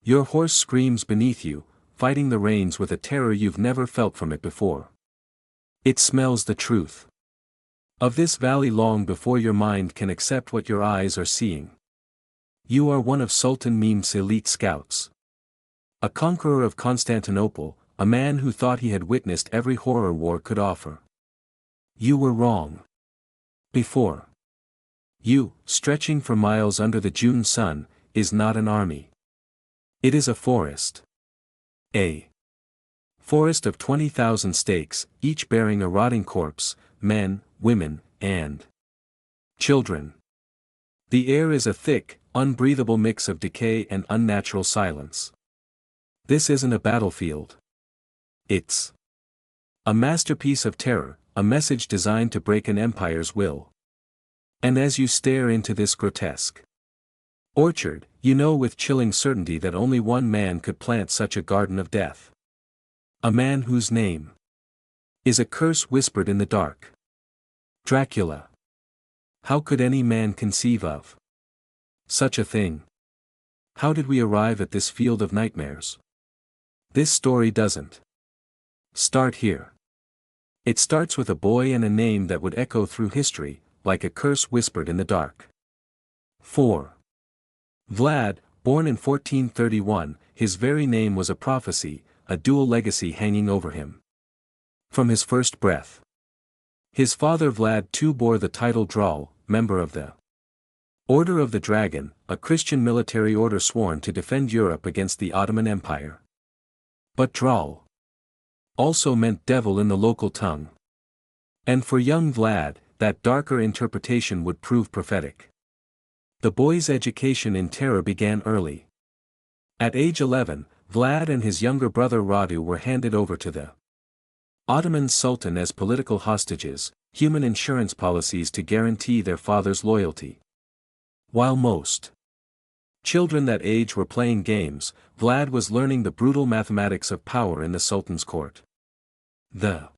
Your horse screams beneath you, fighting the reins with a terror you've never felt from it before. It smells the truth of this valley long before your mind can accept what your eyes are seeing. You are one of Sultan Mehmed's elite scouts. A conqueror of Constantinople, a man who thought he had witnessed every horror war could offer. You were wrong. Before you, stretching for miles under the June sun, is not an army. It is a forest. A forest of 20,000 stakes, each bearing a rotting corpse, men, women, and children. The air is a thick, unbreathable mix of decay and unnatural silence. This isn't a battlefield. It's a masterpiece of terror, a message designed to break an empire's will. And as you stare into this grotesque orchard, you know with chilling certainty that only one man could plant such a garden of death. A man whose name is a curse whispered in the dark. Dracula. How could any man conceive of such a thing? How did we arrive at this field of nightmares? This story doesn't start here. It starts with a boy and a name that would echo through history, like a curse whispered in the dark. 4. Vlad, born in 1431, his very name was a prophecy, a dual legacy hanging over him. From his first breath. His father Vlad too bore the title Dral, member of the Order of the Dragon, a Christian military order sworn to defend Europe against the Ottoman Empire. But Dral also meant devil in the local tongue. And for young Vlad, that darker interpretation would prove prophetic. The boy's education in terror began early. At age 11, Vlad and his younger brother Radu were handed over to the Ottoman Sultan as political hostages, human insurance policies to guarantee their father's loyalty. While most children that age were playing games, Vlad was learning the brutal mathematics of power in the Sultan's court. The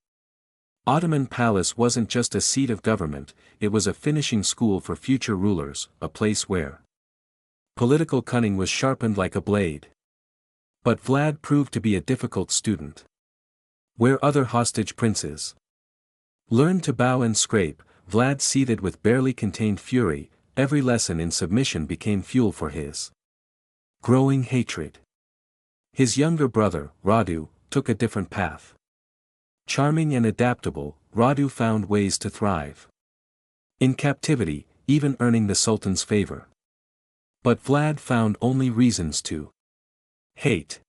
Ottoman palace wasn't just a seat of government, it was a finishing school for future rulers, a place where political cunning was sharpened like a blade. But Vlad proved to be a difficult student. Where other hostage princes learned to bow and scrape, Vlad seethed with barely contained fury. Every lesson in submission became fuel for his growing hatred. His younger brother, Radu, took a different path. Charming and adaptable, Radu found ways to thrive in captivity, even earning the Sultan's favor. But Vlad found only reasons to hate.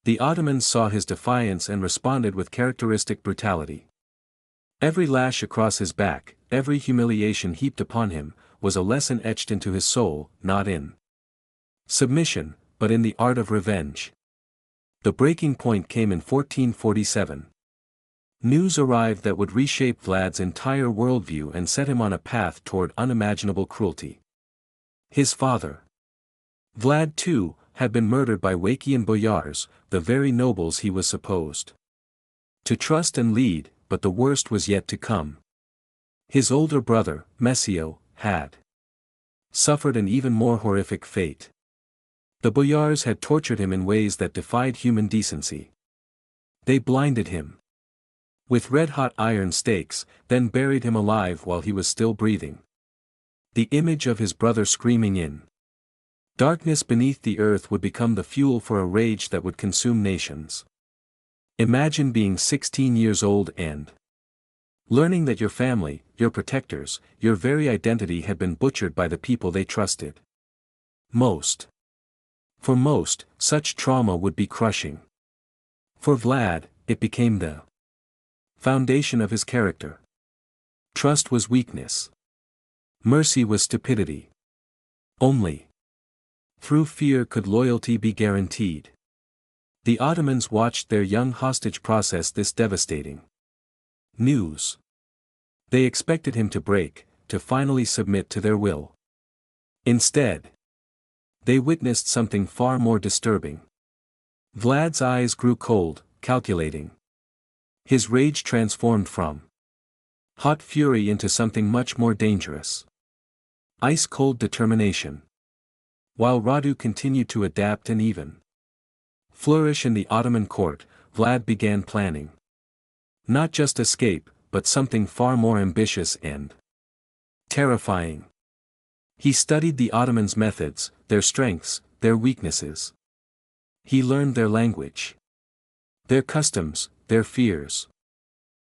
The Ottomans saw his defiance and responded with characteristic brutality. Every lash across his back, every humiliation heaped upon him, was a lesson etched into his soul, not in submission, but in the art of revenge. The breaking point came in 1447. News arrived that would reshape Vlad's entire worldview and set him on a path toward unimaginable cruelty. His father, Vlad too, had been murdered by Wakian boyars, the very nobles he was supposed to trust and lead, but the worst was yet to come. His older brother, Messio, had suffered an even more horrific fate. The boyars had tortured him in ways that defied human decency. They blinded him with red-hot iron stakes, then buried him alive while he was still breathing. The image of his brother screaming in darkness beneath the earth would become the fuel for a rage that would consume nations. Imagine being 16 years old and learning that your family, your protectors, your very identity had been butchered by the people they trusted. For most, such trauma would be crushing. For Vlad, it became the foundation of his character. Trust was weakness. Mercy was stupidity. Only through fear could loyalty be guaranteed. The Ottomans watched their young hostage process this devastating news. They expected him to break, to finally submit to their will. Instead, they witnessed something far more disturbing. Vlad's eyes grew cold, calculating. His rage transformed from hot fury into something much more dangerous. Ice-cold determination. While Radu continued to adapt and even flourish in the Ottoman court, Vlad began planning. Not just escape, but something far more ambitious and terrifying. He studied the Ottomans' methods, their strengths, their weaknesses. He learned their language, their customs, their fears.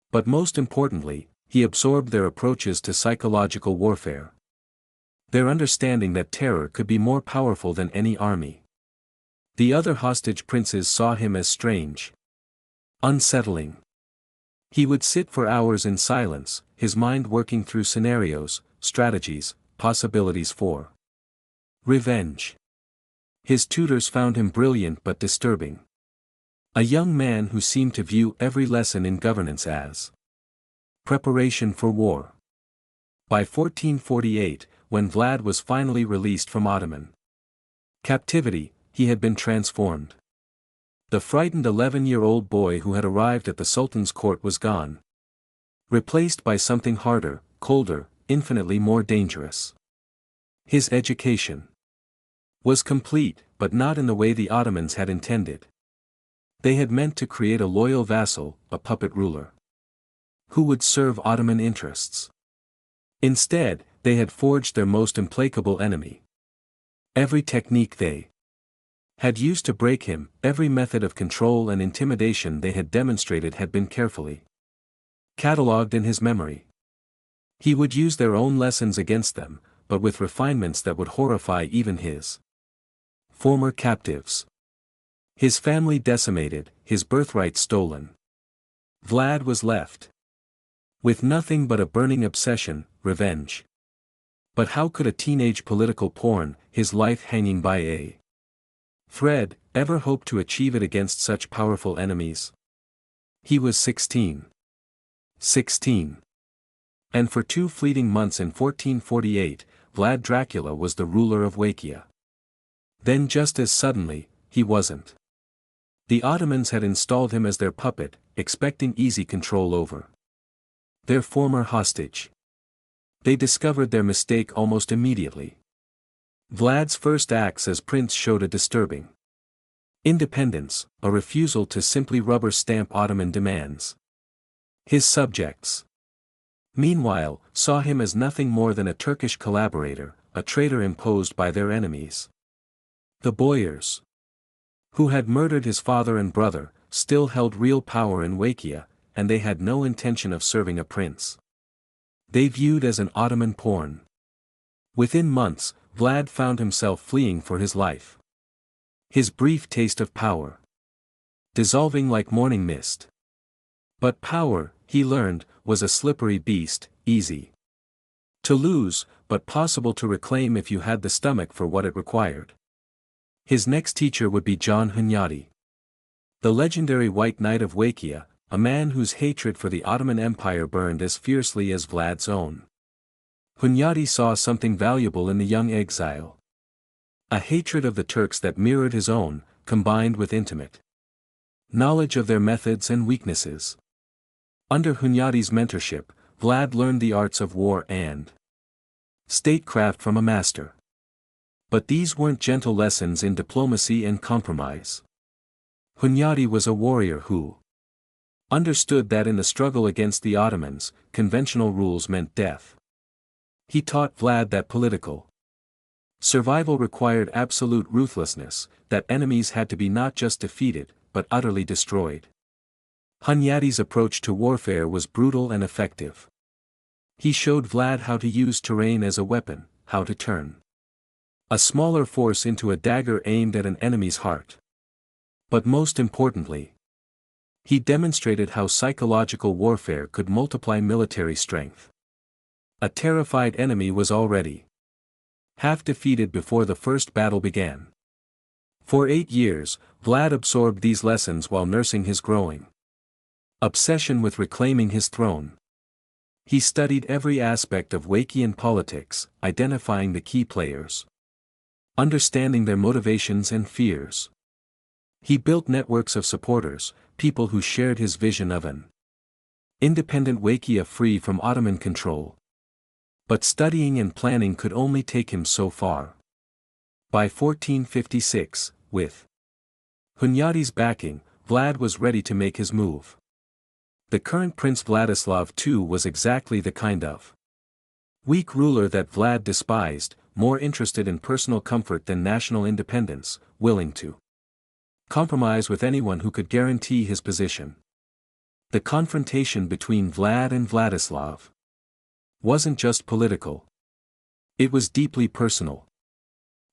But most importantly, he absorbed their approaches to psychological warfare. Their understanding that terror could be more powerful than any army. The other hostage princes saw him as strange, unsettling. He would sit for hours in silence, his mind working through scenarios, strategies, possibilities for revenge. His tutors found him brilliant but disturbing. A young man who seemed to view every lesson in governance as preparation for war. By 1448, when Vlad was finally released from Ottoman captivity, he had been transformed. The frightened 11-year-old boy who had arrived at the Sultan's court was gone, replaced by something harder, colder, infinitely more dangerous. His education was complete, but not in the way the Ottomans had intended. They had meant to create a loyal vassal, a puppet ruler, who would serve Ottoman interests. Instead, they had forged their most implacable enemy. Every technique they had used to break him, every method of control and intimidation they had demonstrated had been carefully catalogued in his memory. He would use their own lessons against them, but with refinements that would horrify even his former captives. His family decimated, his birthright stolen. Vlad was left with nothing but a burning obsession, revenge. But how could a teenage political pawn, his life hanging by a thread, ever hope to achieve it against such powerful enemies? He was 16. 16. And for 2 fleeting months in 1448, Vlad Dracula was the ruler of Wallachia. Then just as suddenly, he wasn't. The Ottomans had installed him as their puppet, expecting easy control over their former hostage. They discovered their mistake almost immediately. Vlad's first acts as prince showed a disturbing independence, a refusal to simply rubber stamp Ottoman demands. His subjects, meanwhile, saw him as nothing more than a Turkish collaborator, a traitor imposed by their enemies. The boyars, who had murdered his father and brother, still held real power in Wallachia, and they had no intention of serving a prince they viewed as an Ottoman pawn. Within months, Vlad found himself fleeing for his life. His brief taste of power dissolving like morning mist. But power, he learned, was a slippery beast, easy to lose, but possible to reclaim if you had the stomach for what it required. His next teacher would be John Hunyadi, the legendary White Knight of Wallachia, a man whose hatred for the Ottoman Empire burned as fiercely as Vlad's own. Hunyadi saw something valuable in the young exile. A hatred of the Turks that mirrored his own, combined with intimate knowledge of their methods and weaknesses. Under Hunyadi's mentorship, Vlad learned the arts of war and statecraft from a master. But these weren't gentle lessons in diplomacy and compromise. Hunyadi was a warrior who understood that in the struggle against the Ottomans, conventional rules meant death. He taught Vlad that political survival required absolute ruthlessness, that enemies had to be not just defeated, but utterly destroyed. Hunyadi's approach to warfare was brutal and effective. He showed Vlad how to use terrain as a weapon, how to turn a smaller force into a dagger aimed at an enemy's heart. But most importantly, he demonstrated how psychological warfare could multiply military strength. A terrified enemy was already half defeated before the first battle began. For 8 years, Vlad absorbed these lessons while nursing his growing obsession with reclaiming his throne. He studied every aspect of Wallachian politics, identifying the key players, understanding their motivations and fears. He built networks of supporters, people who shared his vision of an independent Wallachia free from Ottoman control. But studying and planning could only take him so far. By 1456, with Hunyadi's backing, Vlad was ready to make his move. The current Prince Vladislav II was exactly the kind of weak ruler that Vlad despised, more interested in personal comfort than national independence, willing to compromise with anyone who could guarantee his position. The confrontation between Vlad and Vladislav wasn't just political. It was deeply personal.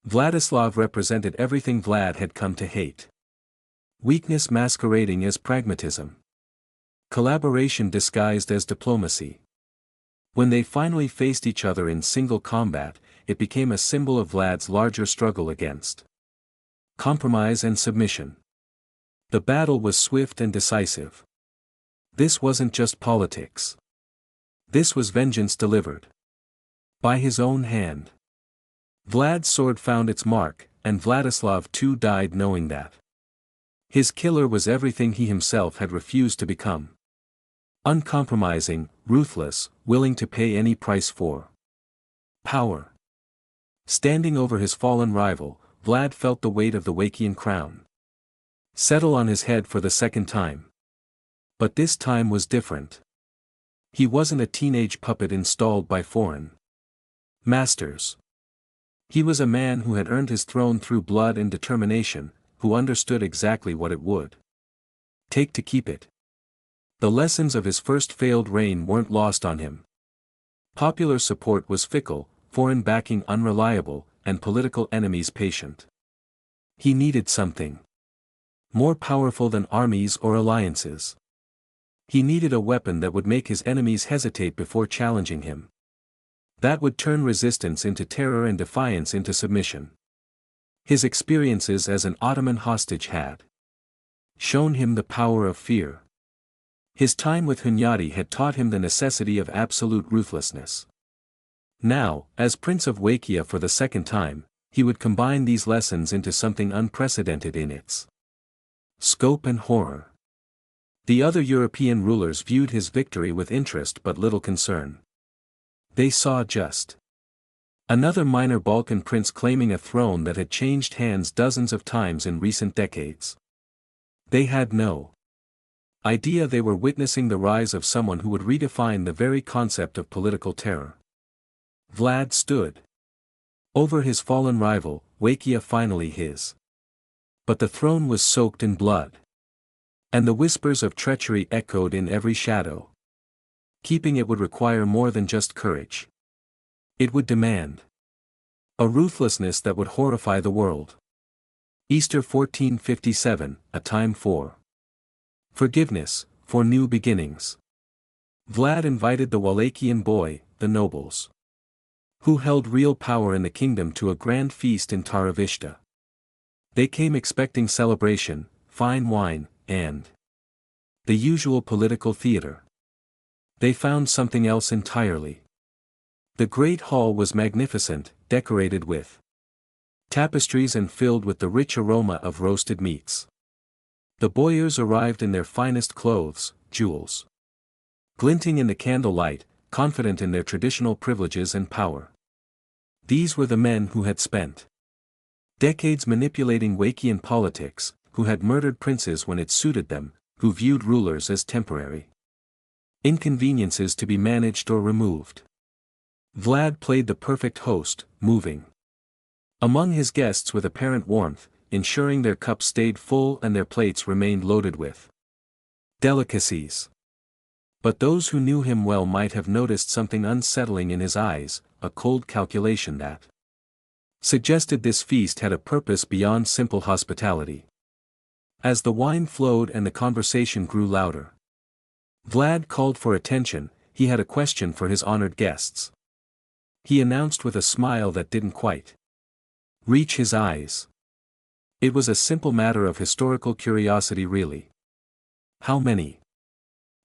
Vladislav represented everything Vlad had come to hate. Weakness masquerading as pragmatism. Collaboration disguised as diplomacy. When they finally faced each other in single combat, it became a symbol of Vlad's larger struggle against compromise and submission. The battle was swift and decisive. This wasn't just politics. This was vengeance delivered by his own hand. Vlad's sword found its mark, and Vladislav too died knowing that his killer was everything he himself had refused to become. Uncompromising, ruthless, willing to pay any price for power. Standing over his fallen rival, Vlad felt the weight of the Wakian crown settle on his head for the second time. But this time was different. He wasn't a teenage puppet installed by foreign masters. He was a man who had earned his throne through blood and determination, who understood exactly what it would take to keep it. The lessons of his first failed reign weren't lost on him. Popular support was fickle, foreign backing unreliable, and political enemies patient. He needed something more powerful than armies or alliances. He needed a weapon that would make his enemies hesitate before challenging him. That would turn resistance into terror and defiance into submission. His experiences as an Ottoman hostage had shown him the power of fear. His time with Hunyadi had taught him the necessity of absolute ruthlessness. Now, as Prince of Wachia for the second time, he would combine these lessons into something unprecedented in its scope and horror. The other European rulers viewed his victory with interest but little concern. They saw just another minor Balkan prince claiming a throne that had changed hands dozens of times in recent decades. They had no idea they were witnessing the rise of someone who would redefine the very concept of political terror. Vlad stood over his fallen rival, Wachia finally his. But the throne was soaked in blood. And the whispers of treachery echoed in every shadow. Keeping it would require more than just courage. It would demand a ruthlessness that would horrify the world. Easter 1457, a time for forgiveness, for new beginnings. Vlad invited the Wallachian boy, the nobles, who held real power in the kingdom, to a grand feast in Taravishta. They came expecting celebration, fine wine, and the usual political theater. They found something else entirely. The great hall was magnificent, decorated with tapestries and filled with the rich aroma of roasted meats. The boyars arrived in their finest clothes, jewels glinting in the candlelight, confident in their traditional privileges and power. These were the men who had spent decades manipulating Wakian politics, who had murdered princes when it suited them, who viewed rulers as temporary inconveniences to be managed or removed. Vlad played the perfect host, moving among his guests with apparent warmth, ensuring their cups stayed full and their plates remained loaded with delicacies. But those who knew him well might have noticed something unsettling in his eyes, a cold calculation that suggested this feast had a purpose beyond simple hospitality. As the wine flowed and the conversation grew louder, Vlad called for attention. He had a question for his honored guests. He announced with a smile that didn't quite reach his eyes. It was a simple matter of historical curiosity, really. How many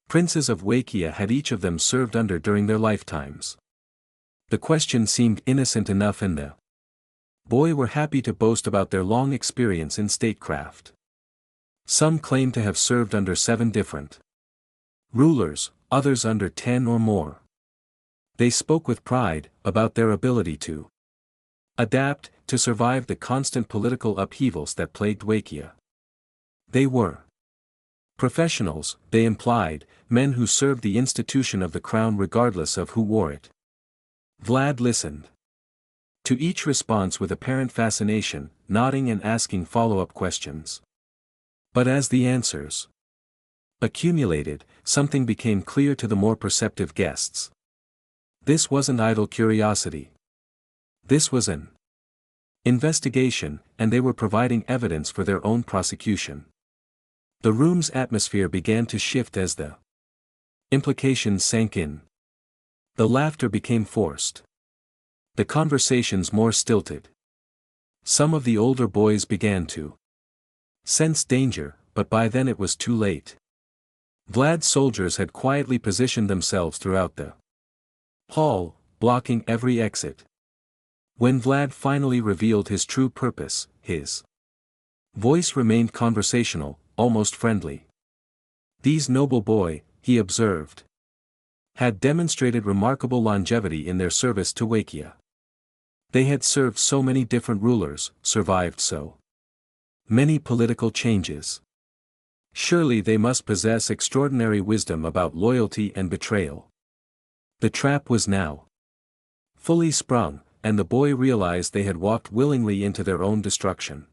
princes of Wachia had each of them served under during their lifetimes? The question seemed innocent enough, and the boy were happy to boast about their long experience in statecraft. Some claimed to have served under 7 different rulers, others under 10 or more. They spoke with pride about their ability to adapt, to survive the constant political upheavals that plagued Wakia. They were professionals, they implied, men who served the institution of the crown regardless of who wore it. Vlad listened to each response with apparent fascination, nodding and asking follow-up questions. But as the answers accumulated, something became clear to the more perceptive guests. This wasn't idle curiosity. This was an investigation, and they were providing evidence for their own prosecution. The room's atmosphere began to shift as the implications sank in. The laughter became forced. The conversations more stilted. Some of the older boys began to sense danger, but by then it was too late. Vlad's soldiers had quietly positioned themselves throughout the hall, blocking every exit. When Vlad finally revealed his true purpose, his voice remained conversational, almost friendly. These noble boy, he observed, had demonstrated remarkable longevity in their service to Wakia. They had served so many different rulers, survived so many political changes. Surely they must possess extraordinary wisdom about loyalty and betrayal. The trap was now fully sprung, and the boy realized they had walked willingly into their own destruction.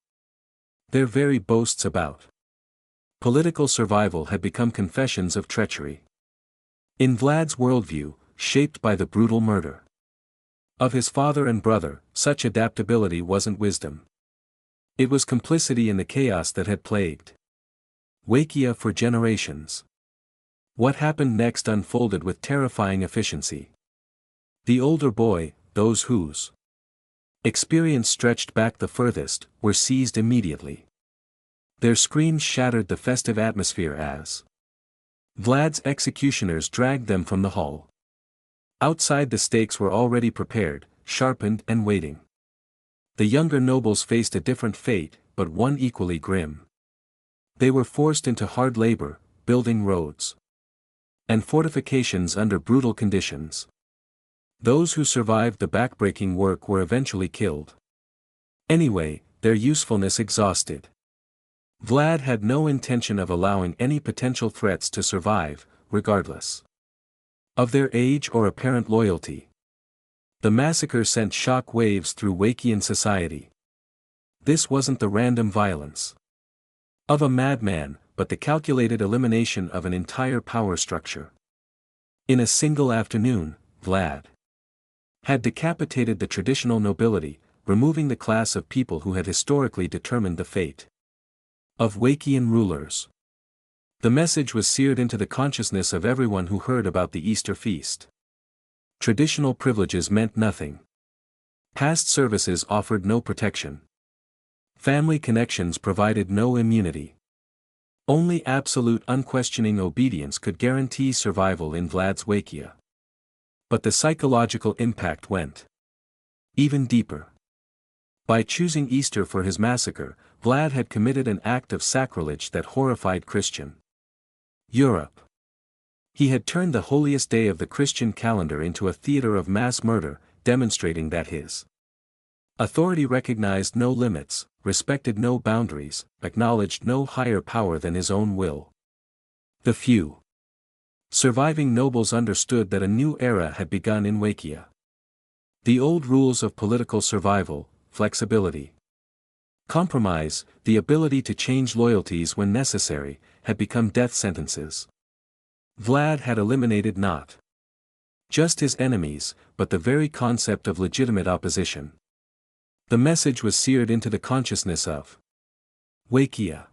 Their very boasts about political survival had become confessions of treachery. In Vlad's worldview, shaped by the brutal murder of his father and brother, such adaptability wasn't wisdom. It was complicity in the chaos that had plagued Wakia for generations. What happened next unfolded with terrifying efficiency. The older boy, those whose experience stretched back the furthest, were seized immediately. Their screams shattered the festive atmosphere as Vlad's executioners dragged them from the hall. Outside the stakes were already prepared, sharpened and waiting. The younger nobles faced a different fate, but one equally grim. They were forced into hard labor, building roads and fortifications under brutal conditions. Those who survived the backbreaking work were eventually killed. Anyway, their usefulness exhausted. Vlad had no intention of allowing any potential threats to survive, regardless of their age or apparent loyalty. The massacre sent shock waves through Wakian society. This wasn't the random violence of a madman, but the calculated elimination of an entire power structure. In a single afternoon, Vlad had decapitated the traditional nobility, removing the class of people who had historically determined the fate of Wakian rulers. The message was seared into the consciousness of everyone who heard about the Easter feast. Traditional privileges meant nothing. Past services offered no protection. Family connections provided no immunity. Only absolute unquestioning obedience could guarantee survival in Vlad's Wakia. But the psychological impact went even deeper. By choosing Easter for his massacre, Vlad had committed an act of sacrilege that horrified Christian Europe. He had turned the holiest day of the Christian calendar into a theater of mass murder, demonstrating that his authority recognized no limits, respected no boundaries, acknowledged no higher power than his own will. The few surviving nobles understood that a new era had begun in Wakia. The old rules of political survival, flexibility, compromise, the ability to change loyalties when necessary, had become death sentences. Vlad had eliminated not just his enemies, but the very concept of legitimate opposition. The message was seared into the consciousness of Wakia.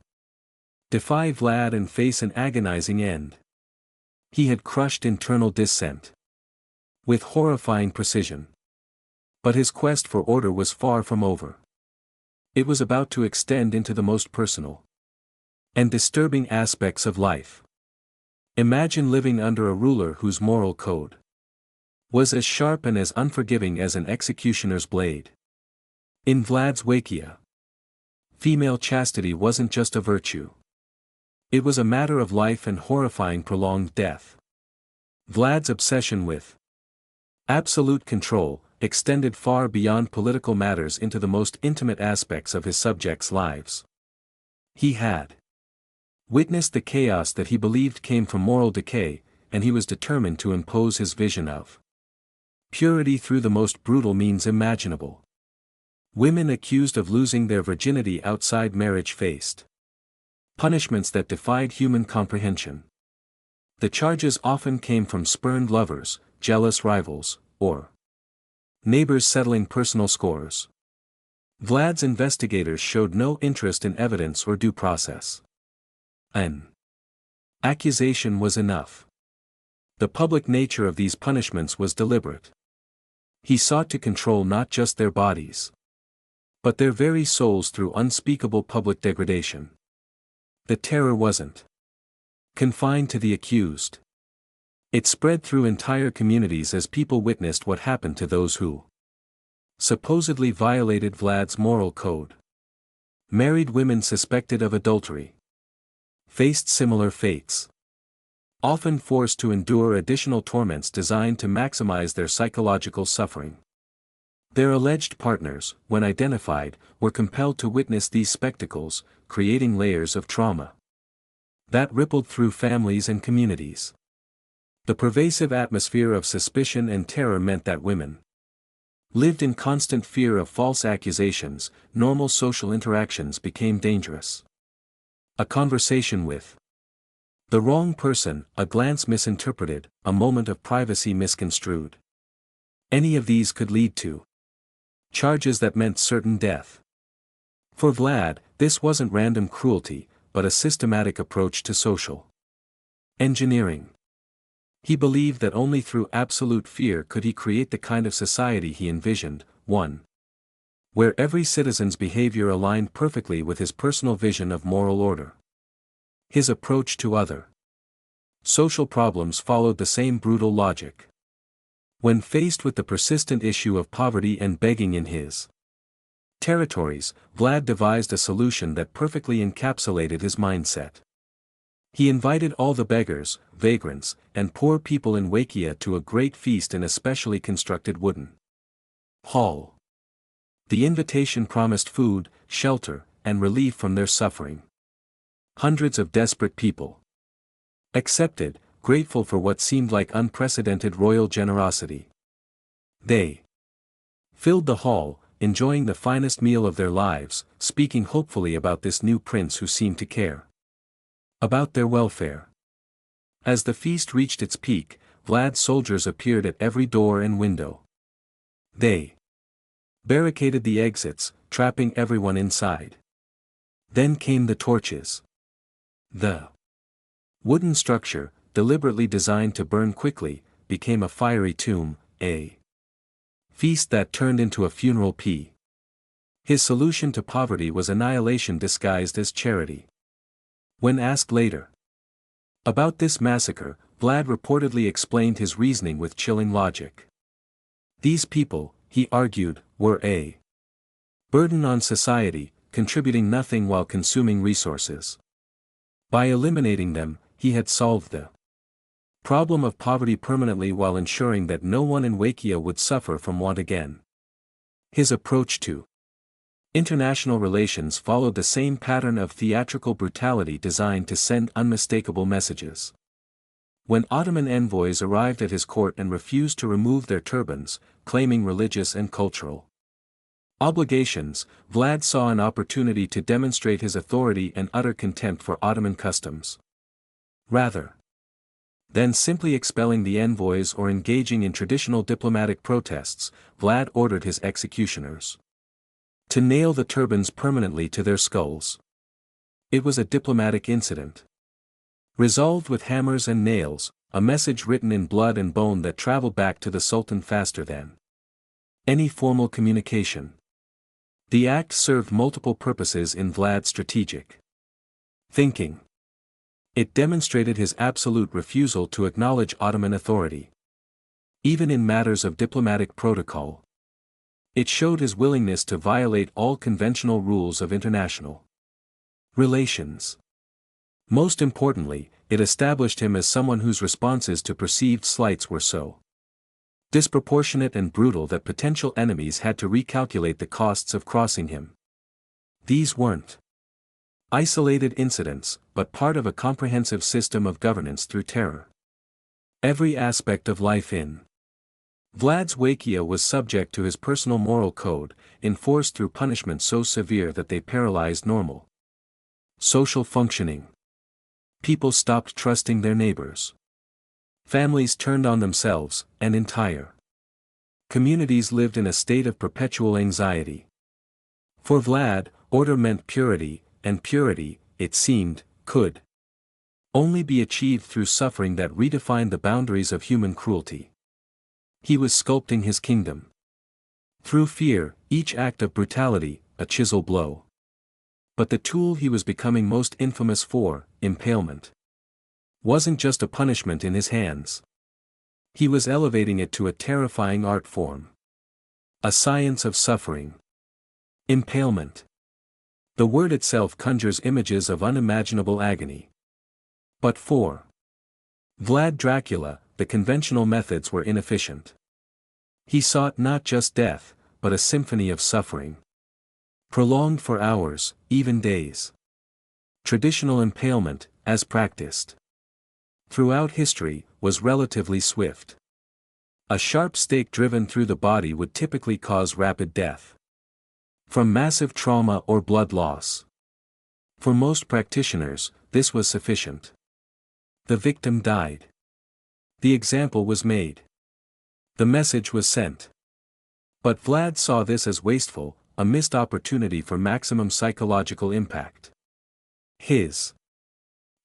Defy Vlad and face an agonizing end. He had crushed internal dissent with horrifying precision. But his quest for order was far from over. It was about to extend into the most personal and disturbing aspects of life. Imagine living under a ruler whose moral code was as sharp and as unforgiving as an executioner's blade. In Vlad's Wakia, female chastity wasn't just a virtue. It was a matter of life and horrifying prolonged death. Vlad's obsession with absolute control, extended far beyond political matters into the most intimate aspects of his subjects' lives. He had witnessed the chaos that he believed came from moral decay, and he was determined to impose his vision of purity through the most brutal means imaginable. Women accused of losing their virginity outside marriage faced punishments that defied human comprehension. The charges often came from spurned lovers, jealous rivals, or neighbors settling personal scores. Vlad's investigators showed no interest in evidence or due process. An accusation was enough. The public nature of these punishments was deliberate. He sought to control not just their bodies, but their very souls through unspeakable public degradation. The terror wasn't confined to the accused. It spread through entire communities as people witnessed what happened to those who supposedly violated Vlad's moral code. Married women suspected of adultery faced similar fates, often forced to endure additional torments designed to maximize their psychological suffering. Their alleged partners, when identified, were compelled to witness these spectacles, creating layers of trauma that rippled through families and communities. The pervasive atmosphere of suspicion and terror meant that women lived in constant fear of false accusations. Normal social interactions became dangerous. A conversation with the wrong person, a glance misinterpreted, a moment of privacy misconstrued. Any of these could lead to charges that meant certain death. For Vlad, this wasn't random cruelty, but a systematic approach to social engineering. He believed that only through absolute fear could he create the kind of society he envisioned, one where every citizen's behavior aligned perfectly with his personal vision of moral order. His approach to other social problems followed the same brutal logic. When faced with the persistent issue of poverty and begging in his territories, Vlad devised a solution that perfectly encapsulated his mindset. He invited all the beggars, vagrants, and poor people in Wallachia to a great feast in a specially constructed wooden hall. The invitation promised food, shelter, and relief from their suffering. Hundreds of desperate people accepted, grateful for what seemed like unprecedented royal generosity. They filled the hall, enjoying the finest meal of their lives, speaking hopefully about this new prince who seemed to care about their welfare. As the feast reached its peak, Vlad's soldiers appeared at every door and window. They barricaded the exits, trapping everyone inside. Then came the torches. The wooden structure, deliberately designed to burn quickly, became a fiery tomb, a feast that turned into a funeral pie. His solution to poverty was annihilation disguised as charity. When asked later about this massacre, Vlad reportedly explained his reasoning with chilling logic. These people, he argued, were a burden on society, contributing nothing while consuming resources. By eliminating them, he had solved the problem of poverty permanently while ensuring that no one in Wallachia would suffer from want again. His approach to international relations followed the same pattern of theatrical brutality designed to send unmistakable messages. When Ottoman envoys arrived at his court and refused to remove their turbans, claiming religious and cultural obligations, Vlad saw an opportunity to demonstrate his authority and utter contempt for Ottoman customs. Rather than simply expelling the envoys or engaging in traditional diplomatic protests, Vlad ordered his executioners to nail the turbans permanently to their skulls. It was a diplomatic incident, resolved with hammers and nails, a message written in blood and bone that traveled back to the Sultan faster than any formal communication. The act served multiple purposes in Vlad's strategic thinking. It demonstrated his absolute refusal to acknowledge Ottoman authority, even in matters of diplomatic protocol. It showed his willingness to violate all conventional rules of international relations. Most importantly, it established him as someone whose responses to perceived slights were so disproportionate and brutal that potential enemies had to recalculate the costs of crossing him. These weren't isolated incidents, but part of a comprehensive system of governance through terror. Every aspect of life in Vlad's Wallachia was subject to his personal moral code, enforced through punishment so severe that they paralyzed normal social functioning. People stopped trusting their neighbors. Families turned on themselves, and entire communities lived in a state of perpetual anxiety. For Vlad, order meant purity, and purity, it seemed, could only be achieved through suffering that redefined the boundaries of human cruelty. He was sculpting his kingdom through fear, each act of brutality, a chisel blow. But the tool he was becoming most infamous for, impalement, wasn't just a punishment in his hands. He was elevating it to a terrifying art form. A science of suffering. Impalement. The word itself conjures images of unimaginable agony. But for Vlad Dracula, the conventional methods were inefficient. He sought not just death, but a symphony of suffering, prolonged for hours, even days. Traditional impalement, as practiced throughout history, was relatively swift. A sharp stake driven through the body would typically cause rapid death from massive trauma or blood loss. For most practitioners, this was sufficient. The victim died. The example was made. The message was sent. But Vlad saw this as wasteful, a missed opportunity for maximum psychological impact. His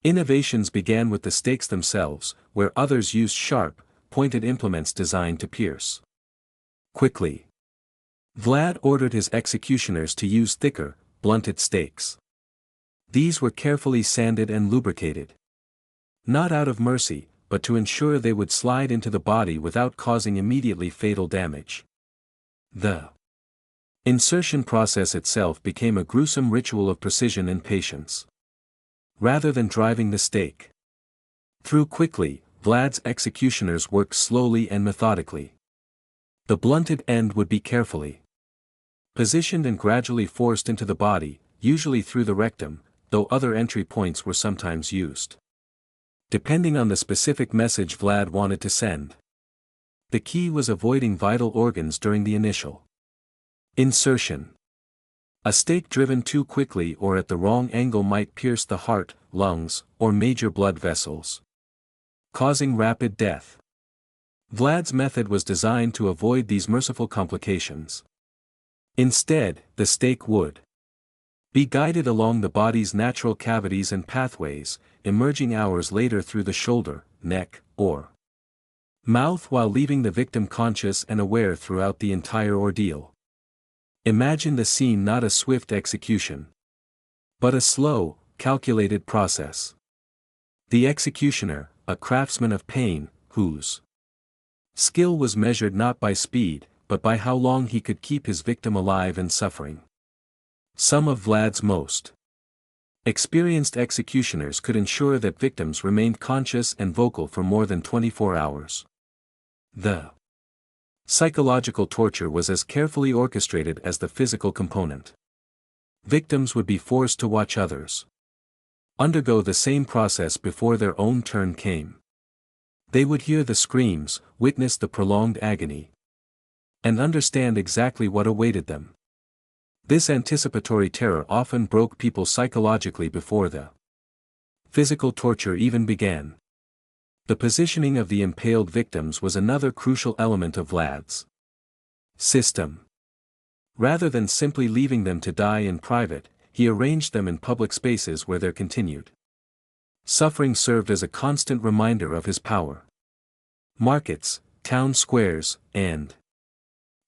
innovations began with the stakes themselves, where others used sharp, pointed implements designed to pierce quickly. Vlad ordered his executioners to use thicker, blunted stakes. These were carefully sanded and lubricated. Not out of mercy, but to ensure they would slide into the body without causing immediately fatal damage. The insertion process itself became a gruesome ritual of precision and patience. Rather than driving the stake through quickly, Vlad's executioners worked slowly and methodically. The blunted end would be carefully positioned and gradually forced into the body, usually through the rectum, though other entry points were sometimes used, depending on the specific message Vlad wanted to send. The key was avoiding vital organs during the initial insertion. A stake driven too quickly or at the wrong angle might pierce the heart, lungs, or major blood vessels, causing rapid death. Vlad's method was designed to avoid these merciful complications. Instead, the stake would be guided along the body's natural cavities and pathways, emerging hours later through the shoulder, neck, or mouth while leaving the victim conscious and aware throughout the entire ordeal. Imagine the scene: not a swift execution, but a slow, calculated process. The executioner, a craftsman of pain, whose skill was measured not by speed, but by how long he could keep his victim alive and suffering. Some of Vlad's most experienced executioners could ensure that victims remained conscious and vocal for more than 24 hours. The psychological torture was as carefully orchestrated as the physical component. Victims would be forced to watch others undergo the same process before their own turn came. They would hear the screams, witness the prolonged agony, and understand exactly what awaited them. This anticipatory terror often broke people psychologically before the physical torture even began. The positioning of the impaled victims was another crucial element of Vlad's system. Rather than simply leaving them to die in private, he arranged them in public spaces where their continued suffering served as a constant reminder of his power. Markets, town squares, and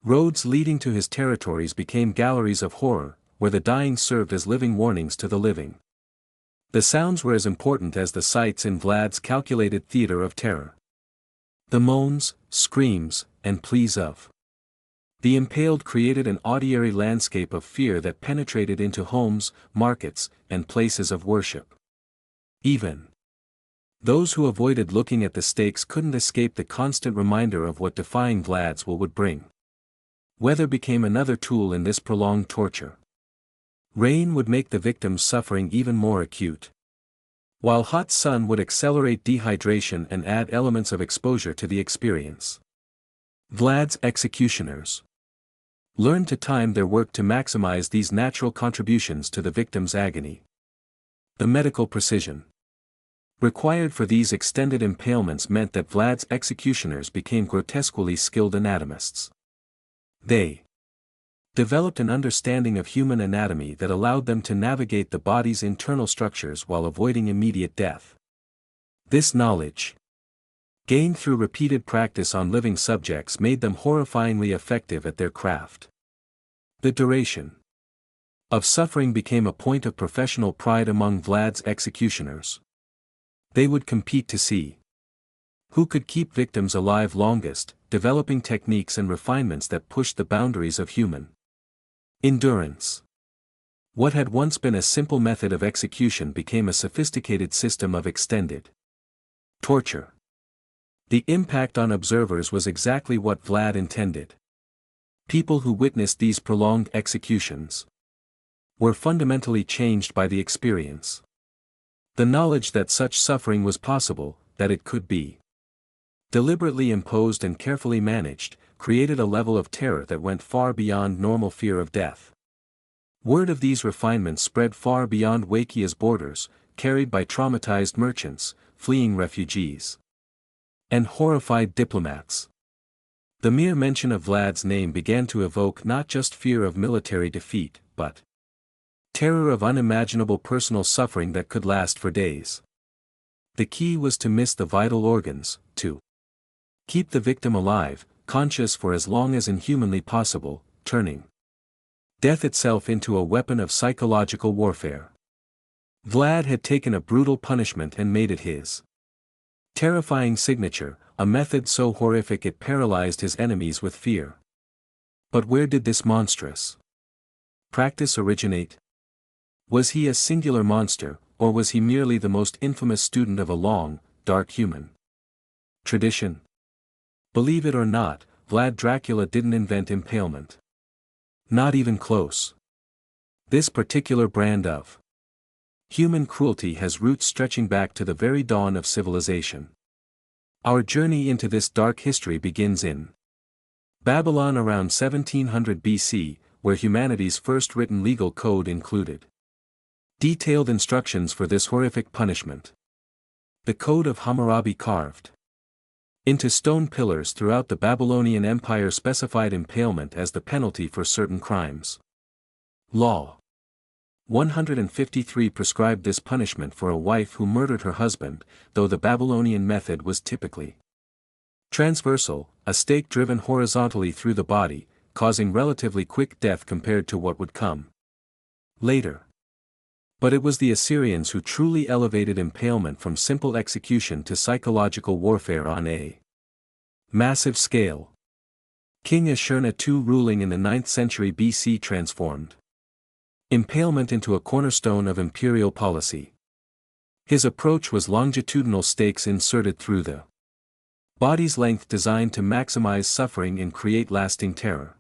roads leading to his territories became galleries of horror, where the dying served as living warnings to the living. The sounds were as important as the sights in Vlad's calculated theater of terror. The moans, screams, and pleas of the impaled created an auditory landscape of fear that penetrated into homes, markets, and places of worship. Even Those who avoided looking at the stakes couldn't escape the constant reminder of what defying Vlad's will would bring. Weather became another tool in this prolonged torture. Rain would make the victim's suffering even more acute, while hot sun would accelerate dehydration and add elements of exposure to the experience. Vlad's executioners learned to time their work to maximize these natural contributions to the victim's agony. The medical precision required for these extended impalements meant that Vlad's executioners became grotesquely skilled anatomists. They developed an understanding of human anatomy that allowed them to navigate the body's internal structures while avoiding immediate death. This knowledge, gained through repeated practice on living subjects, made them horrifyingly effective at their craft. The duration of suffering became a point of professional pride among Vlad's executioners. They would compete to see who could keep victims alive longest, developing techniques and refinements that pushed the boundaries of human endurance. What had once been a simple method of execution became a sophisticated system of extended torture. The impact on observers was exactly what Vlad intended. People who witnessed these prolonged executions were fundamentally changed by the experience. The knowledge that such suffering was possible, that it could be deliberately imposed and carefully managed, created a level of terror that went far beyond normal fear of death. Word of these refinements spread far beyond Wakia's borders, carried by traumatized merchants, fleeing refugees, and horrified diplomats. The mere mention of Vlad's name began to evoke not just fear of military defeat, but terror of unimaginable personal suffering that could last for days. The key was to miss the vital organs, to keep the victim alive, conscious for as long as inhumanly possible, turning death itself into a weapon of psychological warfare. Vlad had taken a brutal punishment and made it his terrifying signature, a method so horrific it paralyzed his enemies with fear. But where did this monstrous practice originate? Was he a singular monster, or was he merely the most infamous student of a long, dark human tradition? Believe it or not, Vlad Dracula didn't invent impalement. Not even close. This particular brand of human cruelty has roots stretching back to the very dawn of civilization. Our journey into this dark history begins in Babylon around 1700 BC, where humanity's first written legal code included detailed instructions for this horrific punishment. The Code of Hammurabi carved into stone pillars throughout the Babylonian Empire specified impalement as the penalty for certain crimes. Law 153 prescribed this punishment for a wife who murdered her husband, though the Babylonian method was typically transversal, a stake driven horizontally through the body, causing relatively quick death compared to what would come later. But it was the Assyrians who truly elevated impalement from simple execution to psychological warfare on a massive scale. King Ashurna II, ruling in the 9th century BC, transformed impalement into a cornerstone of imperial policy. His approach was longitudinal stakes inserted through the body's length, designed to maximize suffering and create lasting terror.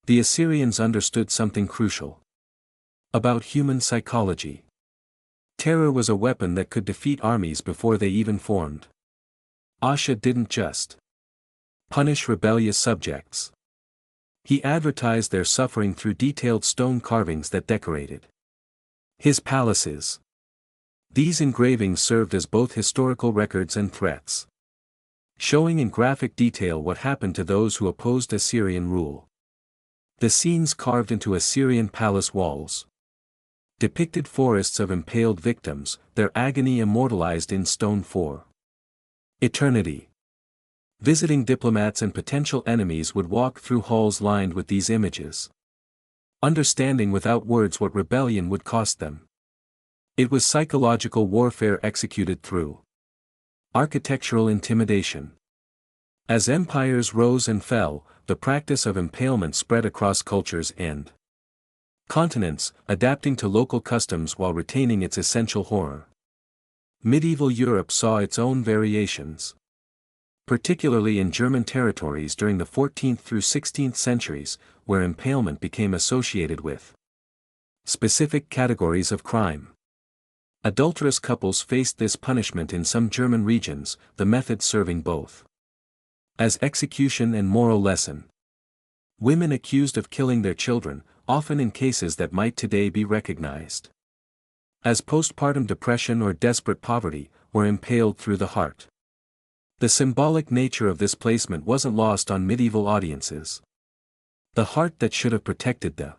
The Assyrians understood something crucial about human psychology. Terror was a weapon that could defeat armies before they even formed. Asha didn't just punish rebellious subjects. He advertised their suffering through detailed stone carvings that decorated his palaces. These engravings served as both historical records and threats, showing in graphic detail what happened to those who opposed Assyrian rule. The scenes carved into Assyrian palace walls depicted forests of impaled victims, their agony immortalized in stone for eternity. Visiting diplomats and potential enemies would walk through halls lined with these images, understanding without words what rebellion would cost them. It was psychological warfare executed through architectural intimidation. As empires rose and fell, the practice of impalement spread across cultures and continents, adapting to local customs while retaining its essential horror. Medieval Europe saw its own variations. Particularly in German territories during the 14th through 16th centuries, where impalement became associated with specific categories of crime. Adulterous couples faced this punishment in some German regions, the method serving both as execution and moral lesson. Women accused of killing their children, often in cases that might today be recognized as postpartum depression or desperate poverty, were impaled through the heart. The symbolic nature of this placement wasn't lost on medieval audiences. The heart that should have protected the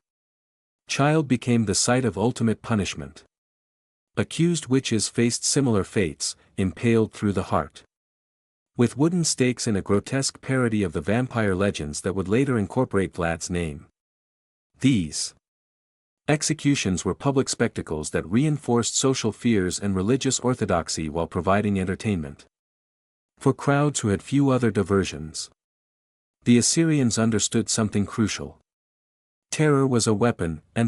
child became the site of ultimate punishment. Accused witches faced similar fates, impaled through the heart. With wooden stakes in a grotesque parody of the vampire legends that would later incorporate Vlad's name. These executions were public spectacles that reinforced social fears and religious orthodoxy while providing entertainment for crowds who had few other diversions. The Assyrians understood something crucial. Terror was a weapon, and